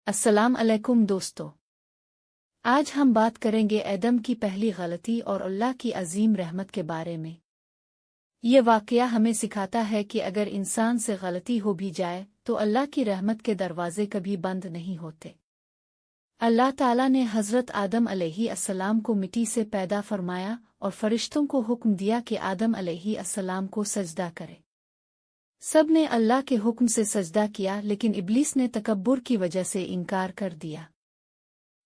अस्सलाम अलैकुम दोस्तों। आज हम बात करेंगे एदम की पहली गलती और अल्लाह की अजीम रहमत के बारे में। ये वाकया हमें सिखाता है कि अगर इंसान से गलती हो भी जाए तो अल्लाह की रहमत के दरवाजे कभी बंद नहीं होते। अल्लाह ताला ने हज़रत आदम अलैहिस्सलाम को मिट्टी से पैदा फरमाया और फरिश्तों को हुक्म दिया कि आदम अलैहिस्सलाम को सजदा करे। सब ने अल्लाह के हुक्म से सजदा किया, लेकिन इब्लीस ने तकब्बुर की वजह से इनकार कर दिया।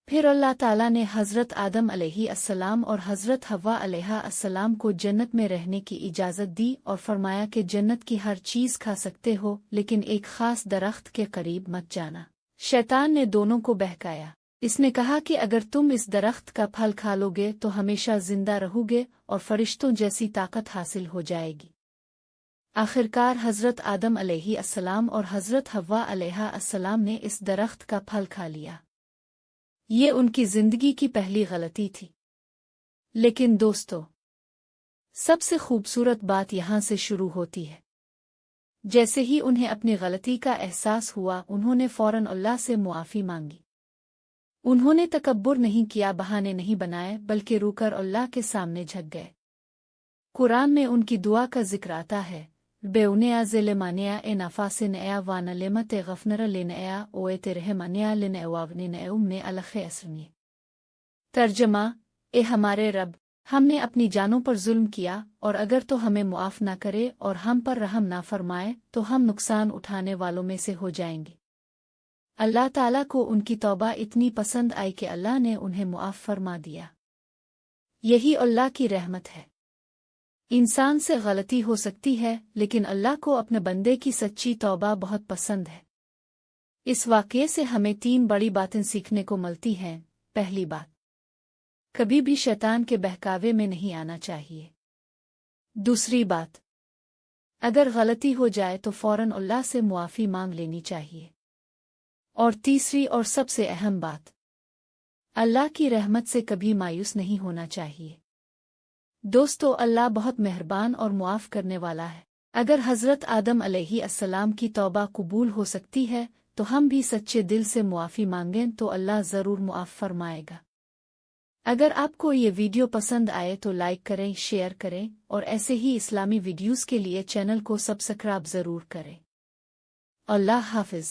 फिर अल्लाह ताला ने हज़रत आदम अलैहिस्सलाम और हज़रत हव्वा अलैहिस्सलाम को जन्नत में रहने की इजाज़त दी और फरमाया कि जन्नत की हर चीज़ खा सकते हो, लेकिन एक ख़ास दरख्त के करीब मत जाना। शैतान ने दोनों को बहकाया। इसने कहा कि अगर तुम इस दरख्त का फल खा लोगे तो हमेशा जिंदा रहोगे और फरिश्तों जैसी ताकत हासिल हो जाएगी। आखिरकार हज़रत आदम अलैहिस्सलाम और हज़रत हव्वा अलैहिस्सलाम ने इस दरख्त का फल खा लिया। ये उनकी जिंदगी की पहली गलती थी। लेकिन दोस्तों, सबसे खूबसूरत बात यहाँ से शुरू होती है। जैसे ही उन्हें अपनी गलती का एहसास हुआ, उन्होंने फौरन अल्लाह से मुआफ़ी मांगी। उन्होंने तकब्बुर नहीं किया, बहाने नहीं बनाए, बल्कि रुकर अल्लाह के सामने झुक गए। कुरान में उनकी दुआ का जिक्र आता है, बेउनिया ज़िलमानिया ए नफासिन एया वाना लेमत गफनर लेनया ओए तेरहमानिया लेने अलखे असरनी। तर्जमा, ए हमारे रब, हमने अपनी जानों पर जुल्म किया और अगर तो हमें मुआफ़ ना करे और हम पर रहम ना फरमाए तो हम नुकसान उठाने वालों में से हो जाएंगे। अल्लाह ताला को उनकी तौबा इतनी पसंद आई कि अल्लाह ने उन्हें मुआफ़ फरमा दिया। यही अल्लाह की रहमत है। इंसान से गलती हो सकती है, लेकिन अल्लाह को अपने बंदे की सच्ची तौबा बहुत पसंद है। इस वाक़ये से हमें 3 बड़ी बातें सीखने को मिलती हैं। पहली बात, कभी भी शैतान के बहकावे में नहीं आना चाहिए। दूसरी बात, अगर गलती हो जाए तो फौरन अल्लाह से मुआफ़ी मांग लेनी चाहिए। और तीसरी और सबसे अहम बात, अल्लाह की रहमत से कभी मायूस नहीं होना चाहिए। दोस्तों, अल्लाह बहुत मेहरबान और मुआफ़ करने वाला है। अगर हज़रत आदम अलैहिस्सलाम की तौबा कबूल हो सकती है तो हम भी सच्चे दिल से मुआफ़ी मांगें तो अल्लाह ज़रूर मुआफ़ फरमाएगा। अगर आपको ये वीडियो पसंद आए तो लाइक करें, शेयर करें और ऐसे ही इस्लामी वीडियोज़ के लिए चैनल को सब्सक्राइब ज़रूर करें। अल्लाह हाफ़िज़।